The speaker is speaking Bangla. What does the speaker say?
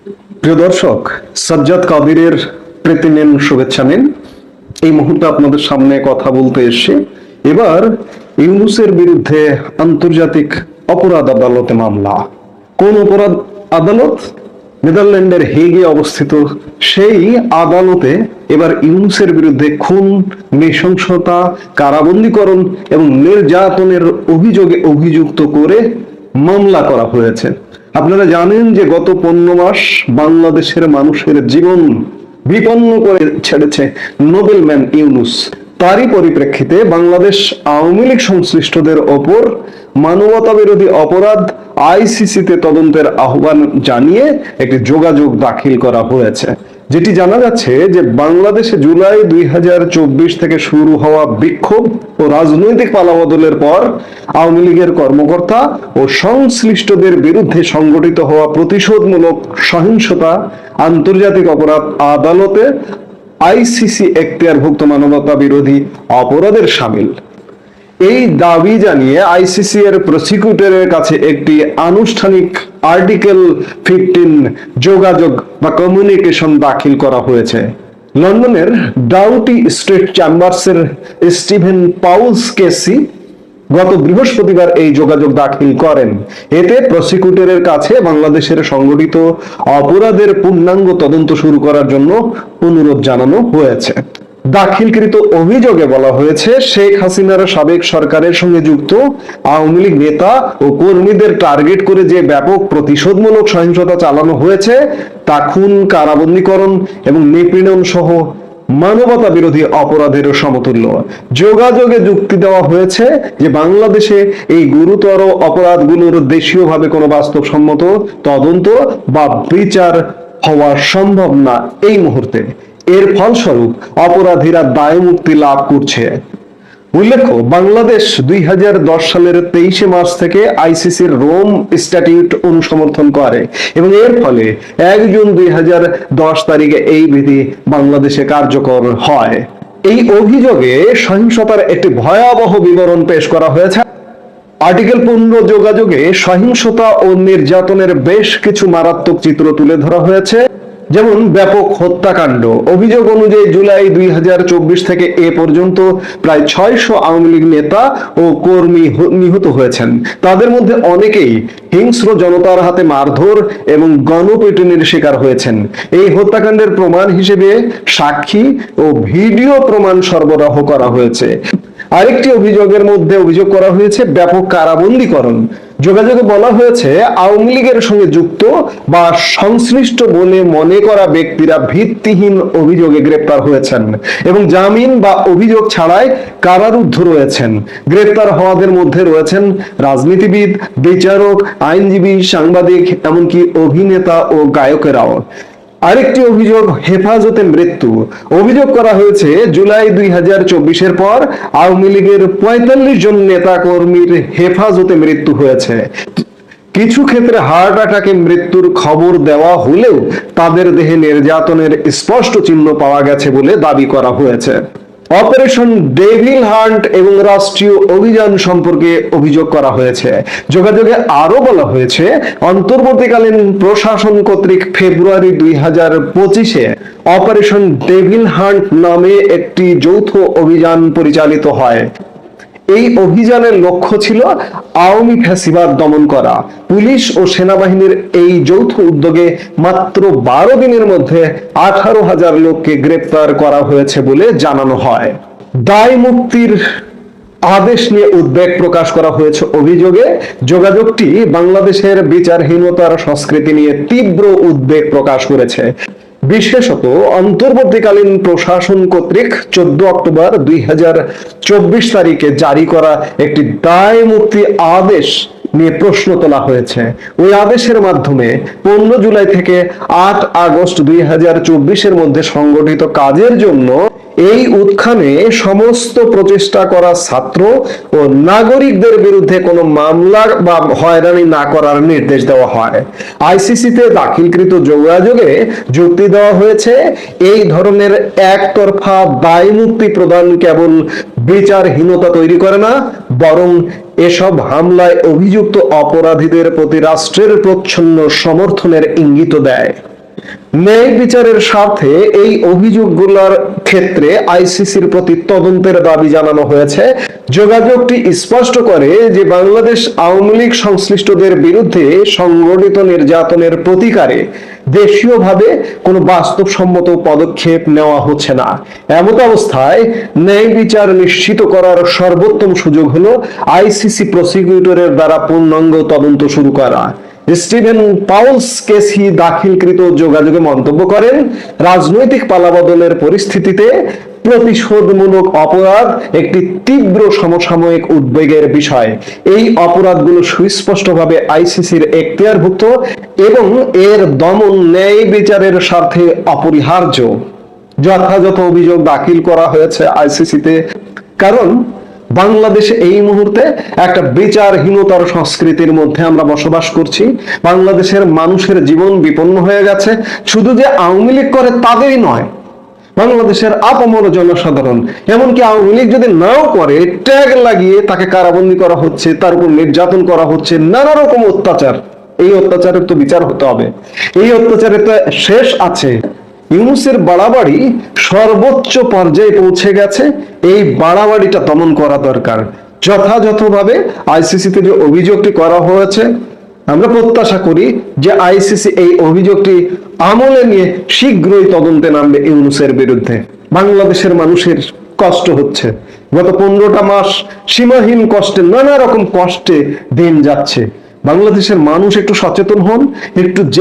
প্রিয় দর্শক, সাজ্জাদ কাদিরের প্রীতি নিন, শুভেচ্ছা নিন। এই মুহূর্তে আপনাদের সামনে কথা বলতে এসে এবার ইউনূসের বিরুদ্ধে আন্তর্জাতিক অপরাধ আদালতে মামলা। কোন অপরাধ আদালত? নেদারল্যান্ডের হেগে অবস্থিত সেই আদালতে এবার ইউনূসের বিরুদ্ধে খুন, নৃশংসতা, কারাবন্দীকরণ এবং নির্যাতনের অভিযোগে অভিযুক্ত করে মামলা করা হয়েছে। আপনারা জানেন যে গত 15 মাস বাংলাদেশের মানুষের জীবন বিপন্ন করে ছেড়েছে নোবেলম্যান ইউনূস। তারই পরিপ্রেক্ষিতে বাংলাদেশ আওয়ামী লীগ সংশ্লিষ্টদের ওপর মানবতা বিরোধী অপরাধ আইসিসিতে তদন্তের আহ্বান জানিয়ে একটি যোগাযোগ দাখিল করা হয়েছে। যেটি জানা যাচ্ছে যে বাংলাদেশে জুলাই 2024 থেকে শুরু হওয়া বিক্ষোভ ও রাজনৈতিক পালাবদলের পর আওয়ামী লীগের কর্মকর্তা ও সংশ্লিষ্টদের বিরুদ্ধে সংগঠিত হওয়া প্রতিশোধমূলক সহিংসতা আন্তর্জাতিক অপরাধ আদালতে আইসিসি এখতিয়ারভুক্ত মানবতা বিরোধী অপরাধের শামিল। এই দাবি জানিয়ে আইসিসি এর প্রসিকিউটরের কাছে একটি আনুষ্ঠানিক আর্টিকেল 15 যোগাযোগ বা কমিউনিকেশন দাখিল করা হয়েছে। লন্ডনের ডাউটি স্ট্রিট চেম্বার্সের স্টিভেন পাউলস কেসি গত বৃহস্পতিবার এই যোগাযোগ দাখিল করেন। এতে প্রসিকিউটরের কাছে বাংলাদেশের সংগঠিত অপরাধের পূর্ণাঙ্গ তদন্ত শুরু করার জন্য অনুরোধ জানানো হয়েছে। দাখিলকৃত অভিযোগে বলা হয়েছে, শেখ হাসিনার সাবেক সরকারের সঙ্গে যুক্ত আওয়ামী লীগ নেতা ও কর্মীদের টার্গেট করে যে ব্যাপক প্রতিশোধমূলক সহিংসতা চালানো হয়েছে তা খুন, কারাবন্দীকরণ এবং নিপীড়ন সহ মানবতা বিরোধী অপরাধের সমতুল্য। যোগাযোগে যুক্তি দেওয়া হয়েছে যে বাংলাদেশে এই গুরুতর অপরাধগুলোর দেশীয়ভাবে কোনো বাস্তবসম্মত তদন্ত বা বিচার হওয়া সম্ভব না এই মুহূর্তে। এর ফলস্বরূপ অপরাধীরা দায় মুক্তি লাভ করছে। উল্লেখ্য, বাংলাদেশ 2010 সালের 23 মার্চ থেকে আইসিসির রোম স্ট্যাটিউট অনুসমর্থন করে এবং এর ফলে 1 জুন 2010 তারিখে এই বিধি বাংলাদেশে কার্যকর হয়। এই অভিযোগে সহিংসতার একটি ভয়াবহ বিবরণ পেশ করা হয়েছে। আর্টিকেল 15 যোগাযোগে সহিংসতা ও নির্যাতনের বেশ কিছু মারাত্মক চিত্র তুলে ধরা হয়েছে, যেমন ব্যাপক হত্যাকাণ্ড। অভিযোগ অনুযায়ী জুলাই 2024 থেকে এ পর্যন্ত প্রায় 600 আওয়ামী লীগ নেতা ও কর্মী নিহত হয়েছেন। তাদের মধ্যে অনেকেই হিংস্র জনতার হাতে মারধর এবং গণপিটুনির শিকার হয়েছেন। এই হত্যাকাণ্ডের প্রমাণ হিসেবে সাক্ষী ও ভিডিও প্রমাণ সরবরাহ করা হয়েছে। আরেকটি অভিযোগের মধ্যে অভিযোগ করা হয়েছে ব্যাপক কারাবন্দীকরণ। যোগাযোগে বলা হয়েছে, আওয়ামী লীগের সঙ্গে যুক্ত বা সংশ্লিষ্ট বলে মনে করা ব্যক্তিরা ভিত্তিহীন অভিযোগে গ্রেপ্তার হয়েছেন এবং জামিন বা অভিযোগ ছাড়াই কারারুদ্ধ রয়েছেন। গ্রেপ্তার হওয়াদের মধ্যে রয়েছেন রাজনীতিবিদ, বিচারক, আইনজীবী, সাংবাদিক, এমনকি অভিনেতা ও গায়কেরাও। আরেকটি অভিযোগ হেফাজতে মৃত্যু। অভিযোগ করা হয়েছে, জুলাই 2024 পর আওয়ামী লীগের 45 জন নেতা কর্মীর হেফাজতে মৃত্যু হয়েছে। কিছু ক্ষেত্রে হার্ট অ্যাটাকে মৃত্যুর খবর দেওয়া হলেও তাদের দেহে নির্যাতনের স্পষ্ট চিহ্ন পাওয়া গেছে বলে দাবি করা হয়েছে। অপারেশন ডেভিল হান্ট এবং রাষ্ট্রীয় অভিযান সম্পর্কে অভিযোগ করা হয়েছে। যোগাযোগে আরো বলা হয়েছে, অন্তর্বর্তীকালীন প্রশাসন কর্তৃক ফেব্রুয়ারি 2025-এ অপারেশন ডেভিল হান্ট নামে একটি যৌথ অভিযান পরিচালিত হয়। এই অভিযানের লক্ষ্য ছিল আওয়ামী ফ্যাসিবাদ দমন করা। পুলিশ ও সেনাবাহিনীর এই যৌথ উদ্যোগে মাত্র 12 দিনের মধ্যে 18,000 লোককে গ্রেপ্তার করা হয়েছে বলে জানানো হয়। দায় মুক্তির আদেশ নিয়ে উদ্বেগ প্রকাশ করা হয়েছে অভিযোগে। যোগাযোগটি বাংলাদেশের বিচারহীনতার সংস্কৃতি নিয়ে তীব্র উদ্বেগ প্রকাশ করেছে। বিশেষত অন্তর্বর্তীকালীন প্রশাসন কর্তৃক 14 অক্টোবর 2024 তারিখে জারি করা একটি দায় মুক্তি আদেশ নিয়ে প্রশ্ন তোলা হয়েছে। ওই আদেশের মাধ্যমে 15 জুলাই থেকে 8 আগস্ট 2024-এর মধ্যে সংগঠিত কাজের জন্য এই উৎখানে সমস্ত প্রচেষ্টা করা ছাত্র ও নাগরিকদের বিরুদ্ধে কোনো মামলা বা হয়রানি না করার নির্দেশ দেওয়া হয়। আইসিসিতে দাখিলকৃত যোগাযোগে যুক্তি দেওয়া হয়েছে, এই ধরনের একতরফা দায় মুক্তি প্রদান কেবল বিচারহীনতা তৈরি করে না, বরং এসব হামলায় অভিযুক্ত অপরাধীদের প্রতি রাষ্ট্রের প্রচ্ছন্ন সমর্থনের ইঙ্গিত দেয়। ন্যায় বিচারের স্বার্থে এই অভিযোগগুলোর ক্ষেত্রে আইসিসির প্রতি তদন্তের দাবি জানানো হয়েছে। যোগাযোগটি স্পষ্ট করে যে বাংলাদেশ আওয়ামী লীগ সংশ্লিষ্টদের বিরুদ্ধে সংগঠিত নির্যাতনের প্রতিকারে দেশীয়ভাবে কোনো বাস্তবসম্মত পদক্ষেপ নেওয়া হচ্ছে না। এমত অবস্থায় ন্যায় বিচার নিশ্চিত করার সর্বোত্তম সুযোগ হলো আইসিসি প্রসিকিউটরের দ্বারা পূর্ণাঙ্গ তদন্ত শুরু করা। স্টিভেন পাউলস কেসি দাখিলকৃত যোগাযোগে মন্তব্য করেন, রাজনৈতিক পালাবদলের পরিস্থিতিতে প্রতিশোধমূলক অপরাধ একটি তীব্র সমসাময়িক উদ্বেগের বিষয়। এই অপরাধগুলো সুস্পষ্টভাবে আইসিসির এখতিয়ারভুক্ত এবং এর দমন ন্যায় বিচারের স্বার্থে অপরিহার্য। যথাযথ অভিযোগ দাখিল করা হয়েছে আইসিসিতে, কারণ বাংলাদেশে এই মুহূর্তে একটা বিচারহীনতার সংস্কৃতির মধ্যে আমরা বসবাস করছি। বাংলাদেশের মানুষের জীবন বিপন্ন হয়ে গেছে। শুধু যে আওয়ামী লীগ করে তাদেরই নয়, বাংলাদেশের আপামর জনসাধারণ, এমনকি আওয়ামী লীগ যদি নাও করে ট্যাগ লাগিয়ে তাকে কারাবন্দী করা হচ্ছে, তার উপর নির্যাতন করা হচ্ছে, নানা রকম অত্যাচার। এই অত্যাচারের তো বিচার হতে হবে। এই অত্যাচারের তো শেষ আছে। ইউনূসের বাড়াবাড়ি সর্বোচ্চ পর্যায়ে পৌঁছে গেছে। এই বাড়াবাড়িটা দমন করা দরকার। যথাযথভাবে আইসিসিতে যে অভিযোগটি করা হয়েছে, আমরা প্রত্যাশা করি যে আইসিসি এই অভিযোগটি আমলে নিয়ে শীঘ্রই তদন্তে নামবে ইউনূসের বিরুদ্ধে। বাংলাদেশের মানুষের কষ্ট হচ্ছে। গত 15টা মাস সীমাহীন কষ্টে, নানা রকম কষ্টে দিন যাচ্ছে। বাংলাদেশের মানুষ একটু সচেতন হন, একটু জেগে